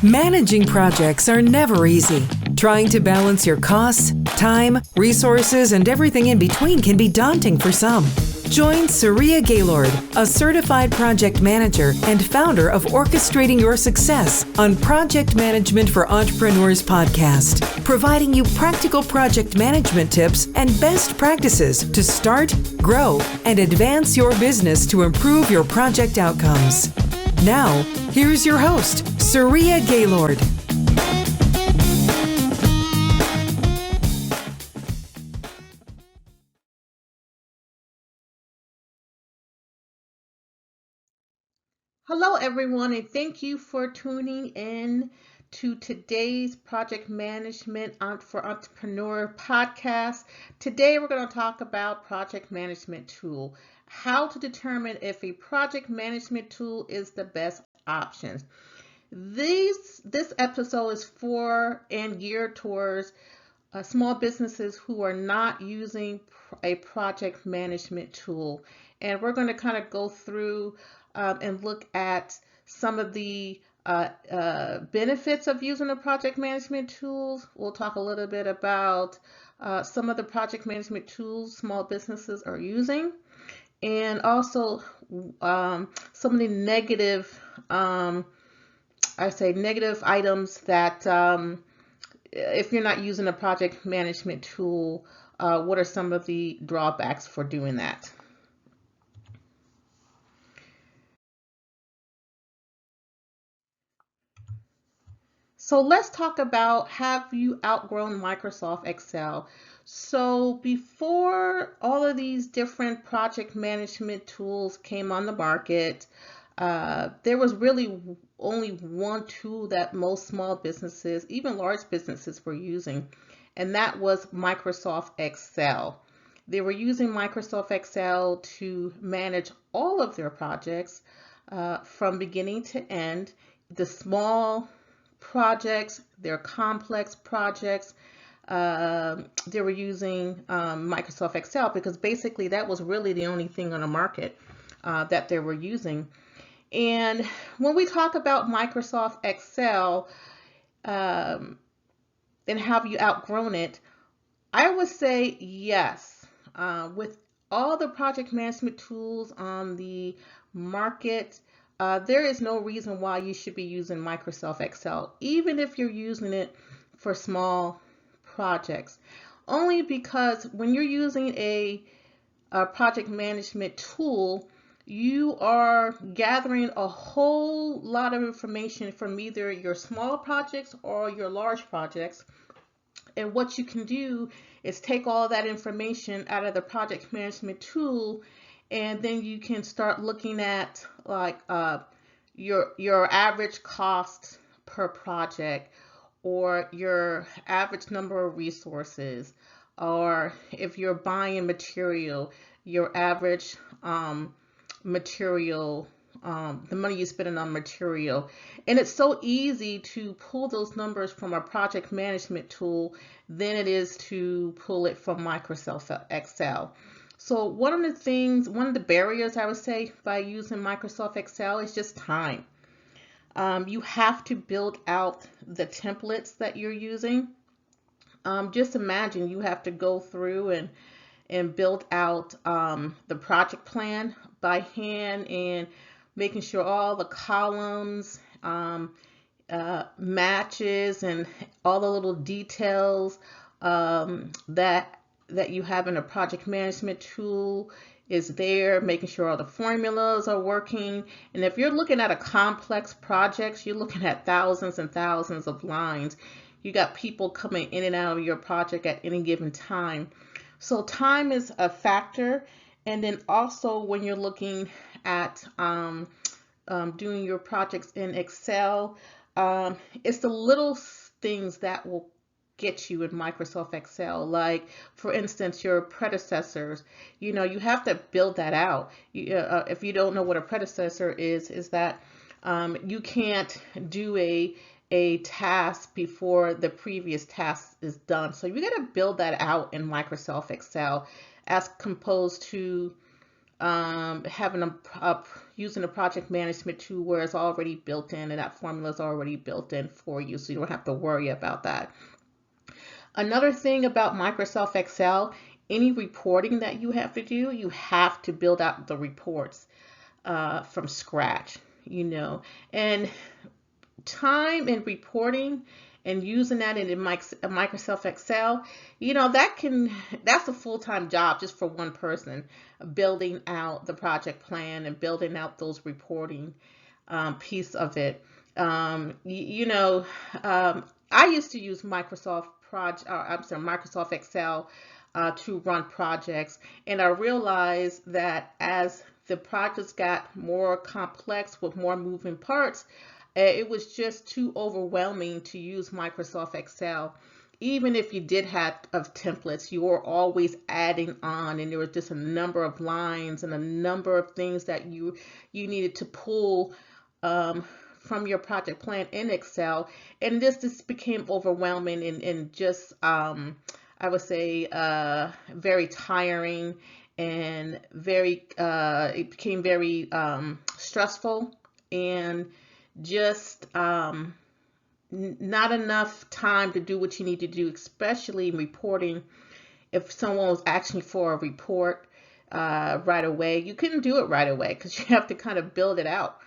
Managing projects are never easy. Trying to balance your costs, time, resources, and everything in between can be daunting for some. Join Saria Gaylord, a certified project manager and founder of Orchestrating Your Success on Project Management for Entrepreneurs podcast, providing you practical project management tips and best practices to start, grow, and advance your business to improve your project outcomes. Now, here's your host, Saria Gaylord. Hello, everyone, and thank you for tuning in to today's Project Management for Entrepreneur podcast. Today, we're going to talk about project management tool, how to determine if a project management tool is the best option. This episode is for and geared towards small businesses who are not using a project management tool. And we're going to kind of go through and look at some of the benefits of using a project management tools. We'll talk a little bit about some of the project management tools small businesses are using, and also some of the negative, negative items that if you're not using a project management tool, what are some of the drawbacks for doing that? So let's talk about, have you outgrown Microsoft Excel? So before all of these different project management tools came on the market, there was really only one tool that most small businesses, even large businesses, were using, and that was Microsoft Excel. They were using Microsoft Excel to manage all of their projects from beginning to end. The small projects, their complex projects, they were using Microsoft Excel because basically that was really the only thing on the market that they were using. And when we talk about Microsoft Excel and have you outgrown it, I would say yes. With all the project management tools on the market, there is no reason why you should be using Microsoft Excel, even if you're using it for small projects. Only because when you're using a project management tool, you are gathering a whole lot of information from either your small projects or your large projects. And what you can do is take all that information out of the project management tool, and then you can start looking at like your average cost per project, or your average number of resources, or if you're buying material, your average material, the money you're spending on material. And it's so easy to pull those numbers from a project management tool than it is to pull it from Microsoft Excel. So one of the barriers I would say by using Microsoft Excel is just time. You have to build out the templates that you're using. Just imagine you have to go through and build out the project plan by hand, and making sure all the columns matches, and all the little details that you have in a project management tool is there, making sure all the formulas are working. And if you're looking at a complex project, you're looking at thousands and thousands of lines. You got people coming in and out of your project at any given time. So time is a factor. And then also when you're looking at doing your projects in Excel, it's the little things that will get you in Microsoft Excel. Like, for instance, your predecessors, you have to build that out. If you don't know what a predecessor is that you can't do a task before the previous task is done. So you got to build that out in Microsoft Excel, as opposed to having using a project management tool where it's already built in and that formula is already built in for you, so you don't have to worry about that. Another thing about Microsoft Excel, any reporting that you have to do, you have to build out the reports from scratch, and time and reporting and using that in Microsoft Excel, that's a full-time job just for one person, building out the project plan and building out those reporting piece of it. I used to use Microsoft Excel to run projects, and I realized that as the projects got more complex with more moving parts, it was just too overwhelming to use Microsoft Excel. Even if you did have of templates, you were always adding on, and there was just a number of lines and a number of things that you needed to pull from your project plan in Excel, and this became overwhelming and just I would say very tiring, and it became very stressful, and just not enough time to do what you need to do, especially in reporting. If someone was asking for a report right away, you couldn't do it right away because you have to kind of build it out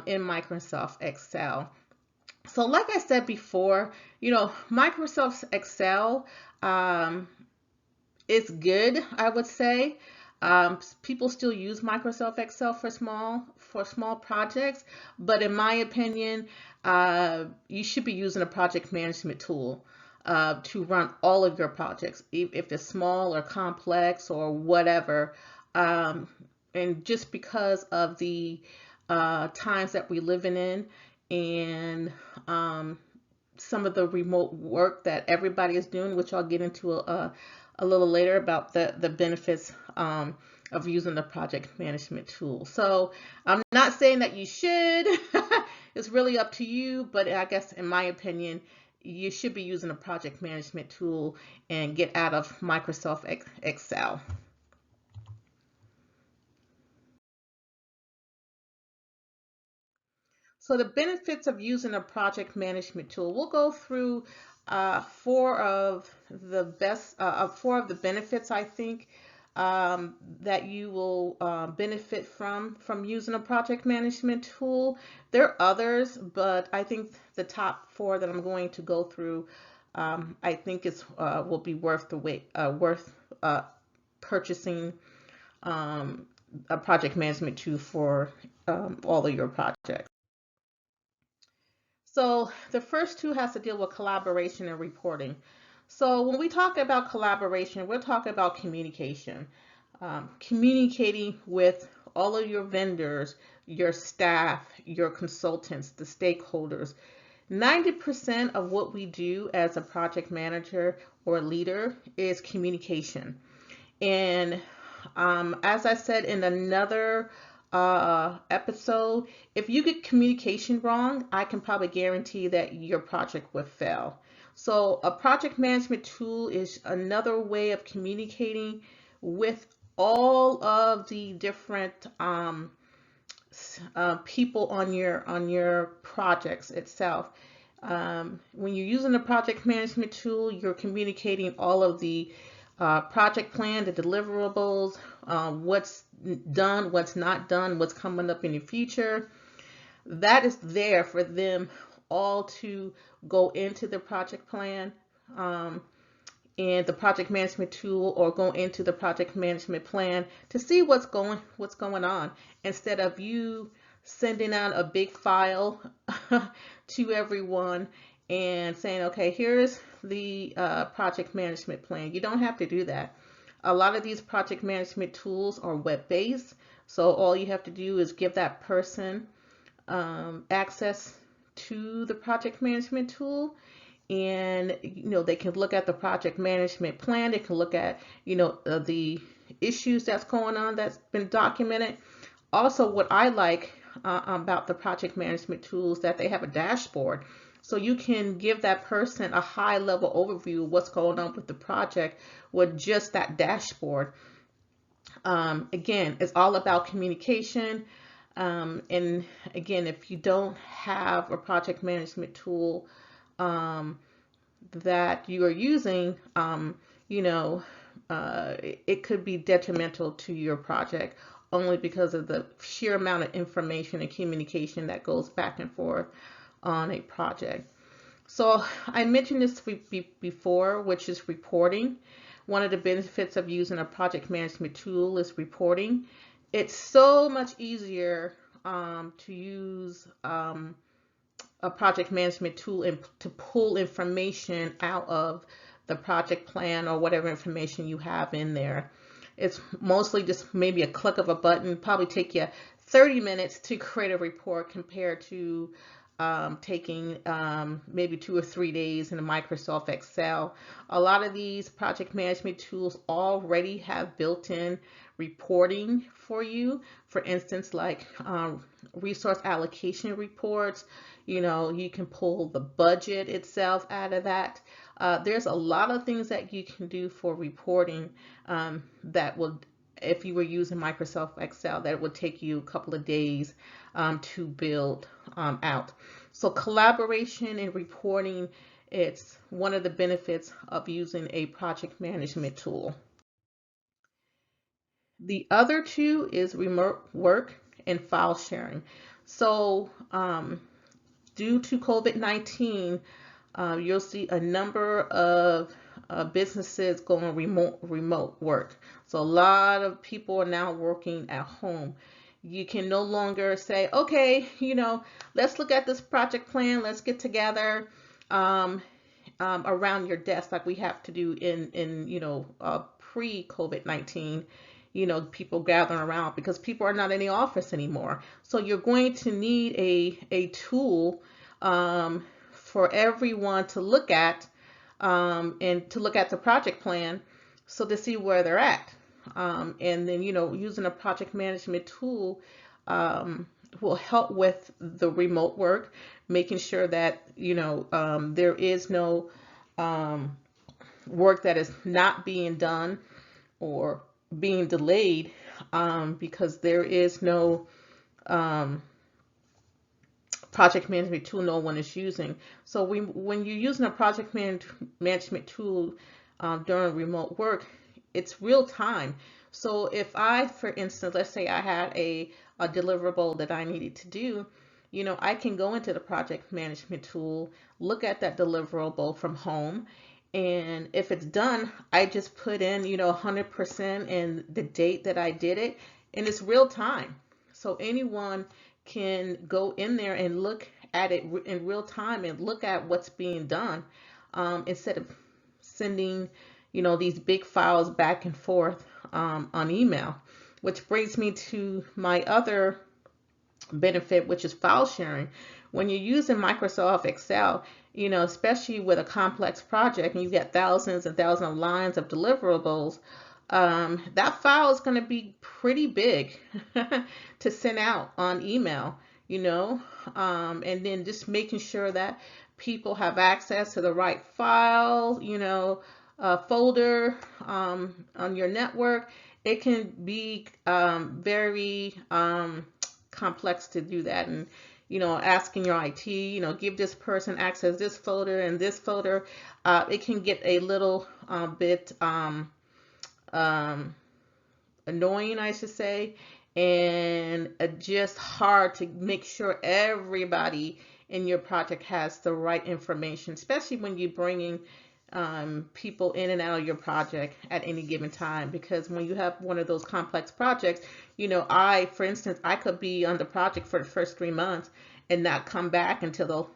in Microsoft Excel. So like I said before, Microsoft Excel is good, I would say. People still use Microsoft Excel for small projects, but in my opinion, you should be using a project management tool to run all of your projects, if they're small or complex or whatever. And just because of the times that we're living in, and some of the remote work that everybody is doing, which I'll get into a little later about the benefits of using the project management tool. So I'm not saying that you should. It's really up to you, but I guess in my opinion, you should be using a project management tool and get out of Microsoft Excel. So the benefits of using a project management tool, we'll go through four of the benefits, I think, that you will benefit from using a project management tool. There are others, but I think the top four that I'm going to go through, I think will be worth the wait, worth purchasing a project management tool for all of your projects. So the first two has to deal with collaboration and reporting. So when we talk about collaboration, we're talking about communication. Communicating with all of your vendors, your staff, your consultants, the stakeholders. 90% of what we do as a project manager or leader is communication. And as I said in another episode, if you get communication wrong, I can probably guarantee that your project will fail. So a project management tool is another way of communicating with all of the different people on your projects itself. When you're using a project management tool, you're communicating all of the project plan, the deliverables, what's done, what's not done, what's coming up in the future. That is there for them all to go into the project plan and the project management tool, or go into the project management plan to see what's going on, instead of you sending out a big file to everyone and saying, okay, here's the project management plan. You don't have to do that. A lot of these project management tools are web-based, so all you have to do is give that person access to the project management tool, and they can look at the project management plan. They can look at the issues that's going on that's been documented. Also, what I like about the project management tools, that they have a dashboard, so you can give that person a high level overview of what's going on with the project with just that dashboard. Again, it's all about communication. And again, if you don't have a project management tool um, that you are using, you know, it could be detrimental to your project only because of the sheer amount of information and communication that goes back and forth on a project. So I mentioned this before, which is reporting. One of the benefits of using a project management tool is reporting. It's so much easier to use a project management tool and to pull information out of the project plan or whatever information you have in there. It's mostly just maybe a click of a button, probably take you 30 minutes to create a report compared to taking maybe 2 or 3 days in a Microsoft Excel. A lot of these project management tools already have built-in reporting for you. For instance, like resource allocation reports, you can pull the budget itself out of that. There's a lot of things that you can do for reporting that will, if you were using Microsoft Excel, that would take you a couple of days to build out. So collaboration and reporting, it's one of the benefits of using a project management tool. The other two is remote work and file sharing. So due to COVID-19, you'll see a number of businesses going remote work. So a lot of people are now working at home. You can no longer say, okay, let's look at this project plan. Let's get together around your desk like we have to do in pre-COVID-19. People gathering around because people are not in the office anymore. So you're going to need a tool for everyone to look at and to look at the project plan so to see where they're at. And then, using a project management tool will help with the remote work, making sure that, there is no work that is not being done or being delayed because there is no project management tool no one is using. So when you're using a project management tool during remote work, it's real time. So if I, for instance, let's say I had a deliverable that I needed to do, I can go into the project management tool, look at that deliverable from home, and if it's done, I just put in, 100% and the date that I did it, and it's real time. So anyone can go in there and look at it in real time and look at what's being done instead of sending, these big files back and forth on email. Which brings me to my other benefit, which is file sharing. When you're using Microsoft Excel, especially with a complex project and you get thousands and thousands of lines of deliverables, that file is going to be pretty big to send out on email, and then just making sure that people have access to the right file, folder on your network. It can be very complex to do that, and asking your IT, give this person access this folder and this folder, it can get a little bit annoying, I should say, and just hard to make sure everybody in your project has the right information, especially when you're bringing people in and out of your project at any given time. Because when you have one of those complex projects, for instance, I could be on the project for the first 3 months and not come back until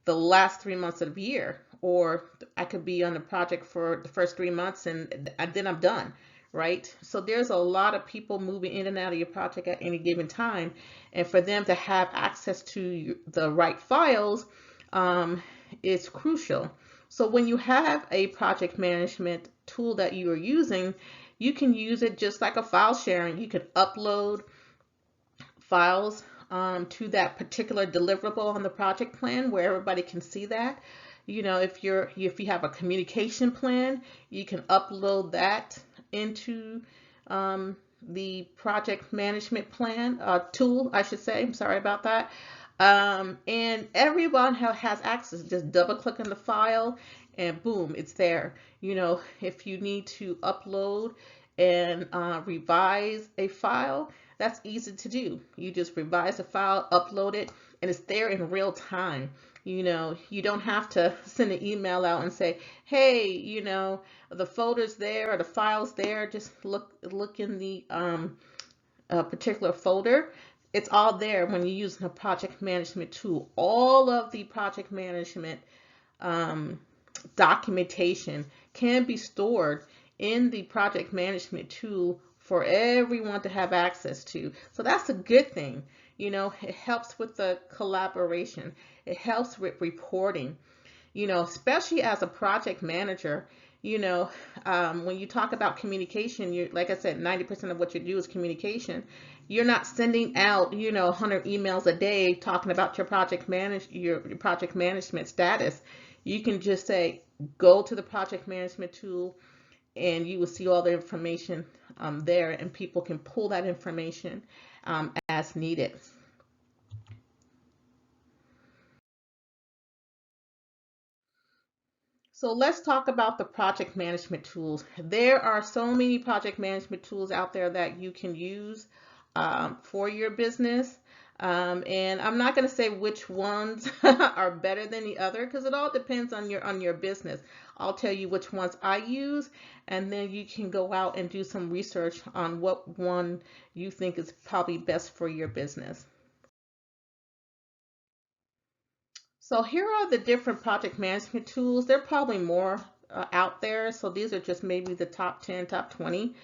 the last 3 months of the year, or I could be on the project for the first 3 months and then I'm done, right? So there's a lot of people moving in and out of your project at any given time, and for them to have access to the right files is crucial. So when you have a project management tool that you are using, you can use it just like a file sharing. You can upload files to that particular deliverable on the project plan where everybody can see that. If you have a communication plan, you can upload that into the project management plan tool, I should say. I'm sorry about that. And everyone has access. Just double click on the file and boom, it's there. If you need to upload and revise a file, that's easy to do. You just revise the file, upload it, and it's there in real time. You don't have to send an email out and say, hey, the folder's there or the file's there. Just look in the particular folder. It's all there when you're using a project management tool. All of the project management documentation can be stored in the project management tool for everyone to have access to. So that's a good thing. It helps with the collaboration. It helps with reporting, especially as a project manager. When you talk about communication, like I said, 90% of what you do is communication. You're not sending out, 100 emails a day talking about your project management status. You can just say, go to the project management tool, and you will see all the information there, and people can pull that information as needed. So let's talk about the project management tools. There are so many project management tools out there that you can use for your business. And I'm not going to say which ones are better than the other, because it all depends on your business. I'll tell you which ones I use, and then you can go out and do some research on what one you think is probably best for your business. So here are the different project management tools. There are probably more out there. So these are just maybe the top 10, top 20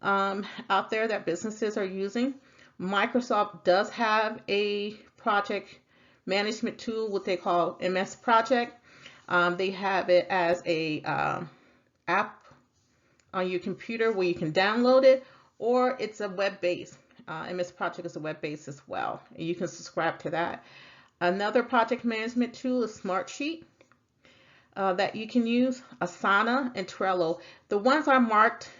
out there that businesses are using. Microsoft does have a project management tool, what they call MS Project. They have it as a app on your computer where you can download it, or it's a web-based. MS Project is a web-based as well, and you can subscribe to that. Another project management tool is Smartsheet that you can use, Asana and Trello. The ones I marked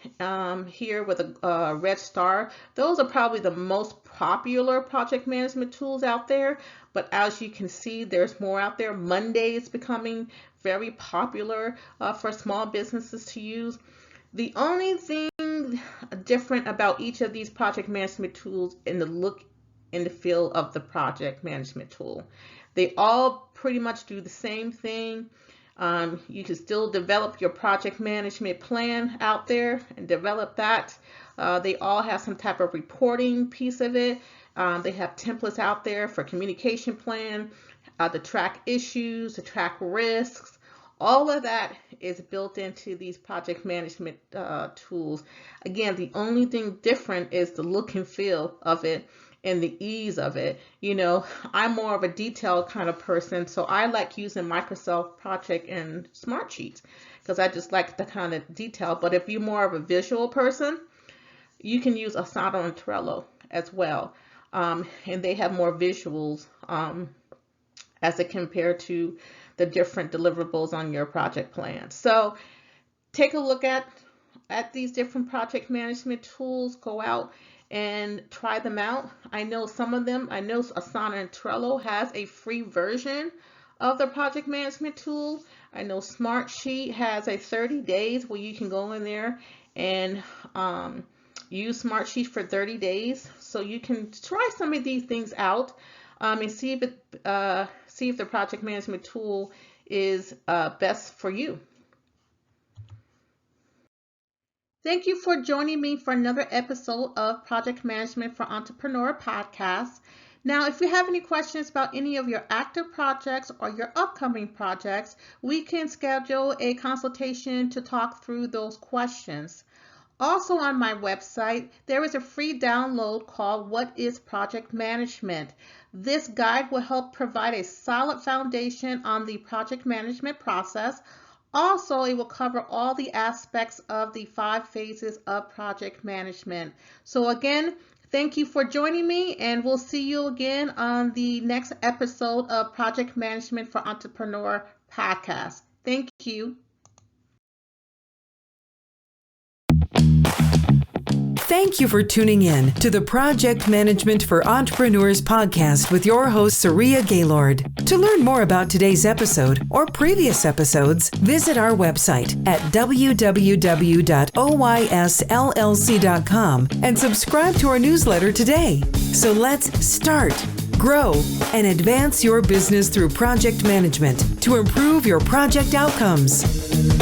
here with a red star, those are probably the most popular project management tools out there. But as you can see, there's more out there. Monday is becoming very popular for small businesses to use. The only thing different about each of these project management tools in the look and the feel of the project management tool. They all pretty much do the same thing. You can still develop your project management plan out there and develop that. They all have some type of reporting piece of it. They have templates out there for communication plan, to track issues, to track risks. All of that is built into these project management tools. Again, the only thing different is the look and feel of it and the ease of it. I'm more of a detailed kind of person, so I like using Microsoft Project and Smartsheet because I just like the kind of detail. But if you're more of a visual person, you can use Asana and Trello as well. And they have more visuals as it compared to the different deliverables on your project plan. So take a look at these different project management tools. Go out and try them out. I know some of them, I know Asana and Trello has a free version of the project management tool. I know Smartsheet has a 30 days where you can go in there and use Smartsheet for 30 days. So you can try some of these things out and see if the project management tool is best for you. Thank you for joining me for another episode of Project Management for Entrepreneur Podcast. Now, if you have any questions about any of your active projects or your upcoming projects, we can schedule a consultation to talk through those questions. Also on my website, there is a free download called What is Project Management? This guide will help provide a solid foundation on the project management process. Also, it will cover all the aspects of the 5 phases of project management. So again, thank you for joining me, and we'll see you again on the next episode of Project Management for Entrepreneur Podcast. Thank you. Thank you for tuning in to the Project Management for Entrepreneurs podcast with your host, Saria Gaylord. To learn more about today's episode or previous episodes, visit our website at www.oysllc.com and subscribe to our newsletter today. So let's start, grow, and advance your business through project management to improve your project outcomes.